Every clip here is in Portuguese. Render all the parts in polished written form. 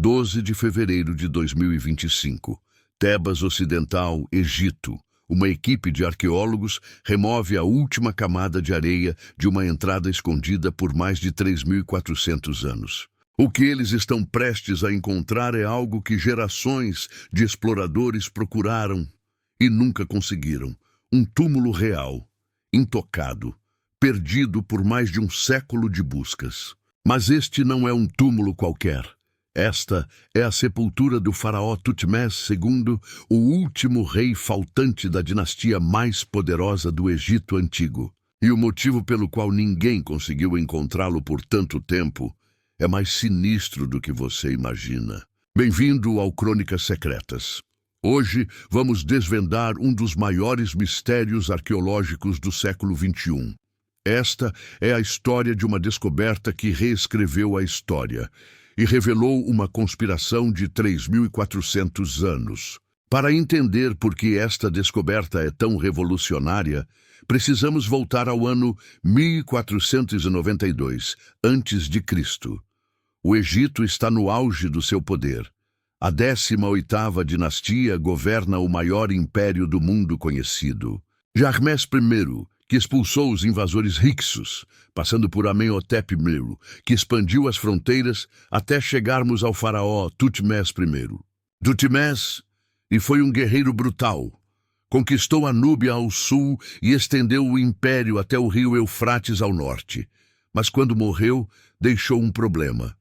12 de fevereiro de 2025. Tebas Ocidental, Egito. Uma equipe de arqueólogos remove a última camada de areia de uma entrada escondida por mais de 3.400 anos. O que eles estão prestes a encontrar é algo que gerações de exploradores procuraram e nunca conseguiram. Um túmulo real, intocado, perdido por mais de um século de buscas. Mas este não é um túmulo qualquer. Esta é a sepultura do faraó Tutmés II, o último rei faltante da dinastia mais poderosa do Egito Antigo. E o motivo pelo qual ninguém conseguiu encontrá-lo por tanto tempo é mais sinistro do que você imagina. Bem-vindo ao Crônicas Secretas. Hoje vamos desvendar um dos maiores mistérios arqueológicos do século XXI. Esta é a história de uma descoberta que reescreveu a história e revelou uma conspiração de 3.400 anos. Para entender por que esta descoberta é tão revolucionária, precisamos voltar ao ano 1492, a.C. O Egito está no auge do seu poder. A 18ª dinastia governa o maior império do mundo conhecido. Jarmés I, que expulsou os invasores Hyksos, passando por Amenhotep I, que expandiu as fronteiras até chegarmos ao faraó Tutmés I. Tutmés foi um guerreiro brutal. Conquistou a Núbia ao sul e estendeu o império até o rio Eufrates ao norte. Mas quando morreu, deixou um problema.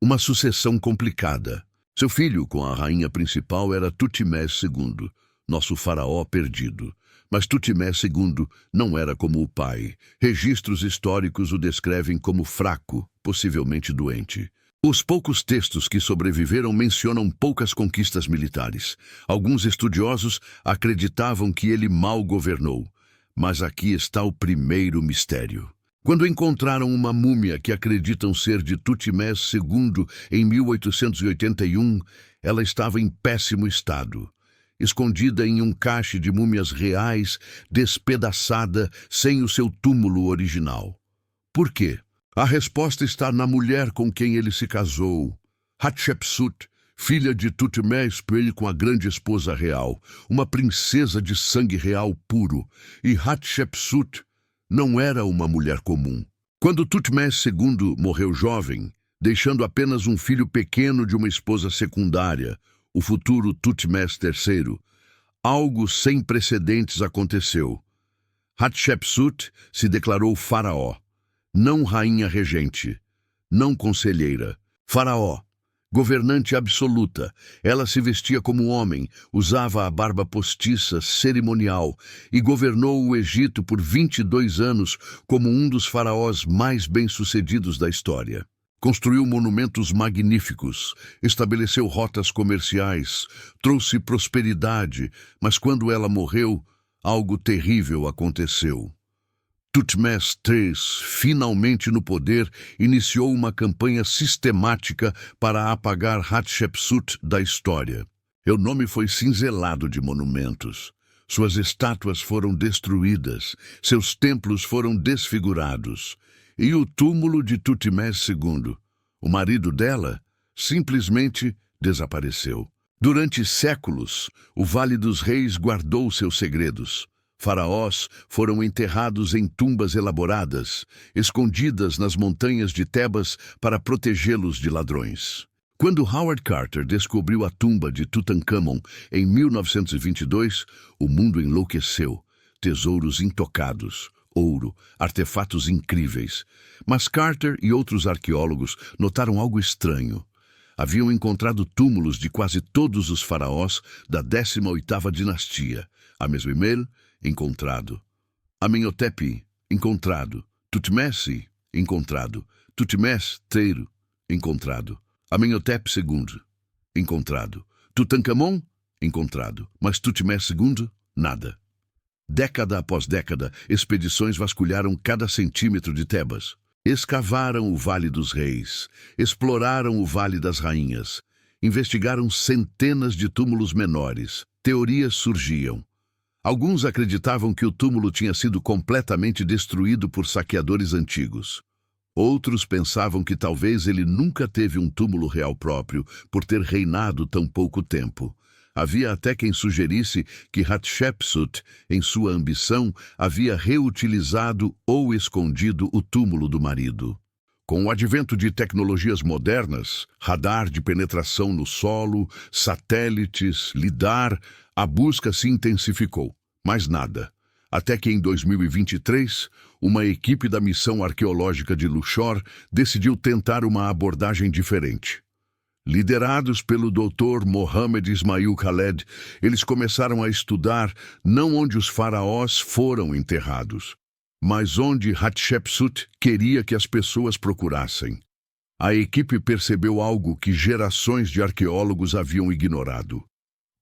Uma sucessão complicada. Seu filho com a rainha principal era Tutmés II, nosso faraó perdido. Mas Tutmés II não era como o pai. Registros históricos o descrevem como fraco, possivelmente doente. Os poucos textos que sobreviveram mencionam poucas conquistas militares. Alguns estudiosos acreditavam que ele mal governou. Mas aqui está o primeiro mistério. Quando encontraram uma múmia que acreditam ser de Tutmés II em 1881, ela estava em péssimo estado. Escondida em um cache de múmias reais, despedaçada, sem o seu túmulo original. Por quê? A resposta está na mulher com quem ele se casou. Hatshepsut, filha de Tutmés I com a grande esposa real, uma princesa de sangue real puro. E Hatshepsut não era uma mulher comum. Quando Tutmés II morreu jovem, deixando apenas um filho pequeno de uma esposa secundária, o futuro Tutmés III, algo sem precedentes aconteceu. Hatshepsut se declarou faraó, não rainha regente, não conselheira. Faraó, governante absoluta, ela se vestia como homem, usava a barba postiça cerimonial e governou o Egito por 22 anos como um dos faraós mais bem-sucedidos da história. Construiu monumentos magníficos, estabeleceu rotas comerciais, trouxe prosperidade, mas quando ela morreu, algo terrível aconteceu. Tutmés III, finalmente no poder, iniciou uma campanha sistemática para apagar Hatshepsut da história. Seu nome foi cinzelado de monumentos. Suas estátuas foram destruídas, seus templos foram desfigurados. E o túmulo de Tutmés II, o marido dela, simplesmente desapareceu. Durante séculos, o Vale dos Reis guardou seus segredos. Faraós foram enterrados em tumbas elaboradas, escondidas nas montanhas de Tebas para protegê-los de ladrões. Quando Howard Carter descobriu a tumba de Tutankhamon em 1922, o mundo enlouqueceu. Tesouros intocados, ouro, artefatos incríveis. Mas Carter e outros arqueólogos notaram algo estranho. Haviam encontrado túmulos de quase todos os faraós da 18ª dinastia. Amenemel, encontrado. Amenhotep, encontrado. Tutmés, encontrado. Tutmés III, encontrado. Amenhotep II, encontrado. Tutankhamon, encontrado. Mas Tutmés II, nada. Década após década, expedições vasculharam cada centímetro de Tebas. Escavaram o Vale dos Reis, exploraram o Vale das Rainhas, investigaram centenas de túmulos menores. Teorias surgiam. Alguns acreditavam que o túmulo tinha sido completamente destruído por saqueadores antigos. Outros pensavam que talvez ele nunca teve um túmulo real próprio, por ter reinado tão pouco tempo. Havia até quem sugerisse que Hatshepsut, em sua ambição, havia reutilizado ou escondido o túmulo do marido. Com o advento de tecnologias modernas, radar de penetração no solo, satélites, lidar, a busca se intensificou. Mas nada. Até que em 2023, uma equipe da missão arqueológica de Luxor decidiu tentar uma abordagem diferente. Liderados pelo Dr. Mohammed Ismail Khaled, eles começaram a estudar não onde os faraós foram enterrados, mas onde Hatshepsut queria que as pessoas procurassem. A equipe percebeu algo que gerações de arqueólogos haviam ignorado.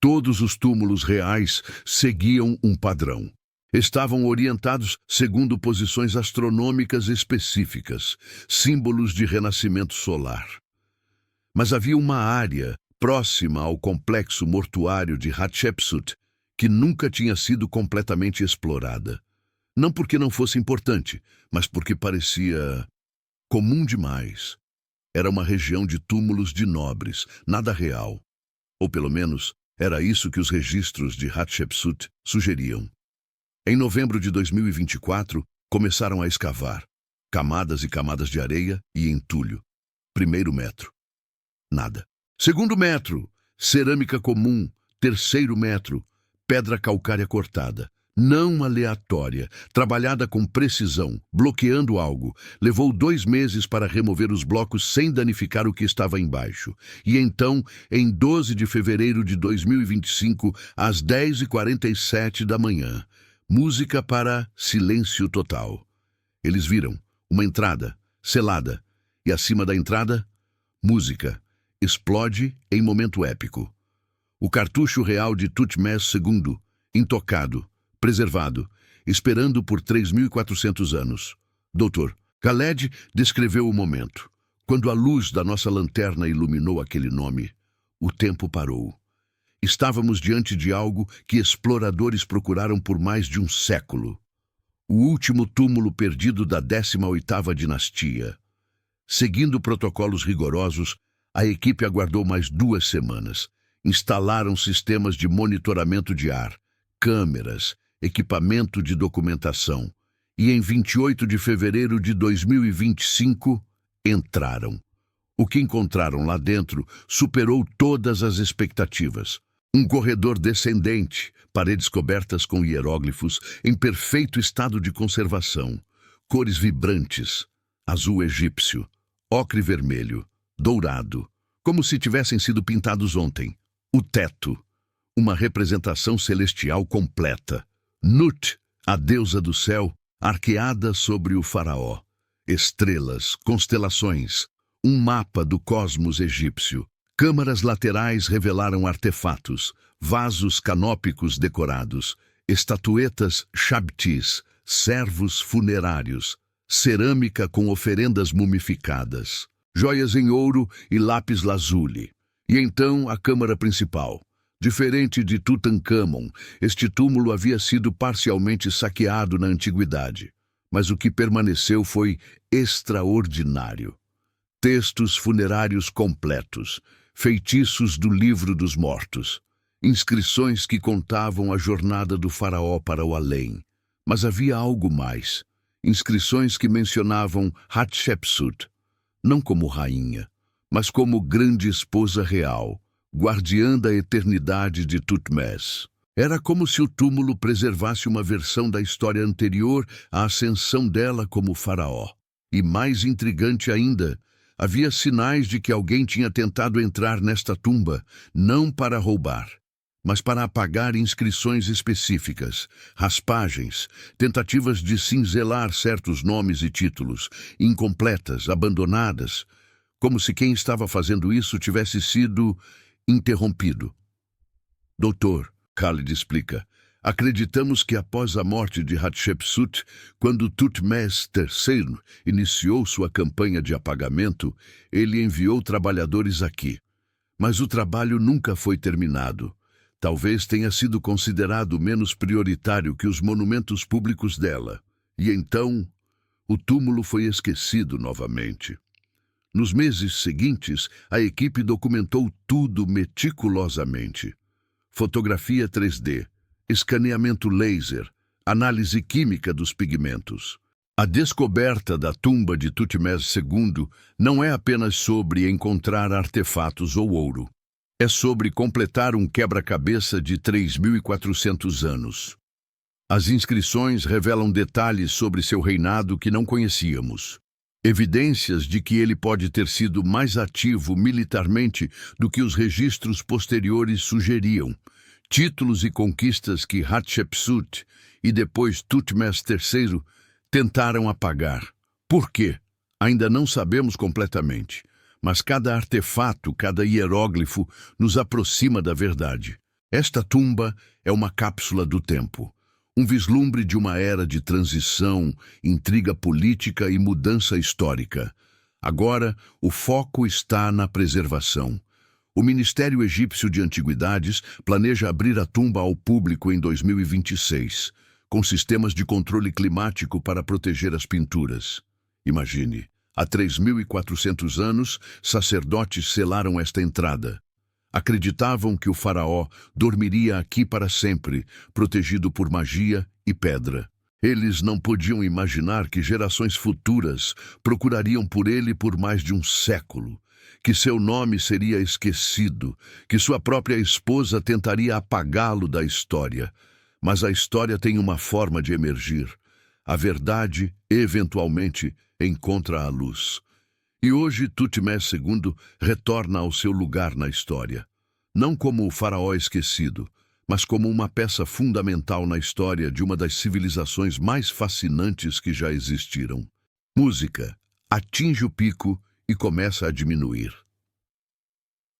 Todos os túmulos reais seguiam um padrão. Estavam orientados segundo posições astronômicas específicas, símbolos de renascimento solar. Mas havia uma área próxima ao complexo mortuário de Hatshepsut que nunca tinha sido completamente explorada. Não porque não fosse importante, mas porque parecia comum demais. Era uma região de túmulos de nobres, nada real. Ou pelo menos, era isso que os registros de Hatshepsut sugeriam. Em novembro de 2024, começaram a escavar. Camadas e camadas de areia e entulho. Primeiro metro. Nada. Segundo metro. Cerâmica comum. Terceiro metro. Pedra calcária cortada. Não aleatória, trabalhada com precisão, bloqueando algo. Levou 2 meses para remover os blocos sem danificar o que estava embaixo. E então, em 12 de fevereiro de 2025, às 10h47 da manhã, música para silêncio total. Eles viram uma entrada, selada, e acima da entrada, música. Explode em momento épico. O cartucho real de Thutmose II, intocado, preservado, esperando por 3.400 anos. Dr. Khaled descreveu o momento. Quando a luz da nossa lanterna iluminou aquele nome, o tempo parou. Estávamos diante de algo que exploradores procuraram por mais de um século. O último túmulo perdido da 18ª dinastia. Seguindo protocolos rigorosos, a equipe aguardou mais 2 semanas. Instalaram sistemas de monitoramento de ar, câmeras, equipamento de documentação. E em 28 de fevereiro de 2025, entraram. O que encontraram lá dentro superou todas as expectativas. Um corredor descendente, paredes cobertas com hieróglifos em perfeito estado de conservação, cores vibrantes, azul egípcio, ocre vermelho, dourado, como se tivessem sido pintados ontem. O teto, uma representação celestial completa. Nut, a deusa do céu, arqueada sobre o faraó. Estrelas, constelações, um mapa do cosmos egípcio. Câmaras laterais revelaram artefatos, vasos canópicos decorados, estatuetas shabtis, servos funerários, cerâmica com oferendas mumificadas, joias em ouro e lápis lazuli. E então a câmara principal. Diferente de Tutankhamon, este túmulo havia sido parcialmente saqueado na antiguidade, mas o que permaneceu foi extraordinário. Textos funerários completos, feitiços do livro dos mortos, inscrições que contavam a jornada do faraó para o além. Mas havia algo mais, inscrições que mencionavam Hatshepsut, não como rainha, mas como grande esposa real, guardiã da eternidade de Thutmose. Era como se o túmulo preservasse uma versão da história anterior à ascensão dela como faraó. E mais intrigante ainda, havia sinais de que alguém tinha tentado entrar nesta tumba, não para roubar, mas para apagar inscrições específicas, raspagens, tentativas de cinzelar certos nomes e títulos, incompletas, abandonadas, como se quem estava fazendo isso tivesse sido interrompido. Doutor, Khaled explica, acreditamos que após a morte de Hatshepsut, quando Thutmose III iniciou sua campanha de apagamento, ele enviou trabalhadores aqui. Mas o trabalho nunca foi terminado. Talvez tenha sido considerado menos prioritário que os monumentos públicos dela. E então, O túmulo foi esquecido novamente. Nos meses seguintes, a equipe documentou tudo meticulosamente. Fotografia 3D, escaneamento laser, análise química dos pigmentos. A descoberta da tumba de Tutmés II não é apenas sobre encontrar artefatos ou ouro. É sobre completar um quebra-cabeça de 3.400 anos. As inscrições revelam detalhes sobre seu reinado que não conhecíamos. Evidências de que ele pode ter sido mais ativo militarmente do que os registros posteriores sugeriam. Títulos e conquistas que Hatshepsut e depois Tutmés III tentaram apagar. Por quê? Ainda não sabemos completamente, mas cada artefato, cada hieróglifo nos aproxima da verdade. Esta tumba é uma cápsula do tempo, um vislumbre de uma era de transição, intriga política e mudança histórica. Agora, o foco está na preservação. O Ministério Egípcio de Antiguidades planeja abrir a tumba ao público em 2026, com sistemas de controle climático para proteger as pinturas. Imagine, há 3.400 anos, sacerdotes selaram esta entrada. Acreditavam que o faraó dormiria aqui para sempre, protegido por magia e pedra. Eles não podiam imaginar que gerações futuras procurariam por ele por mais de um século, que seu nome seria esquecido, que sua própria esposa tentaria apagá-lo da história. Mas a história tem uma forma de emergir. A verdade, eventualmente, encontra a luz. E hoje Tutmés II retorna ao seu lugar na história. Não como o faraó esquecido, mas como uma peça fundamental na história de uma das civilizações mais fascinantes que já existiram. Música atinge o pico e começa a diminuir.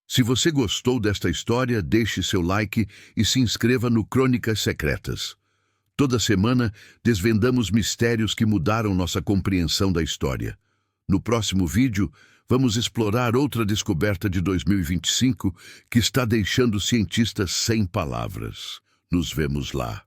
Se você gostou desta história, deixe seu like e se inscreva no Crônicas Secretas. Toda semana, desvendamos mistérios que mudaram nossa compreensão da história. No próximo vídeo, vamos explorar outra descoberta de 2025 que está deixando cientistas sem palavras. Nos vemos lá.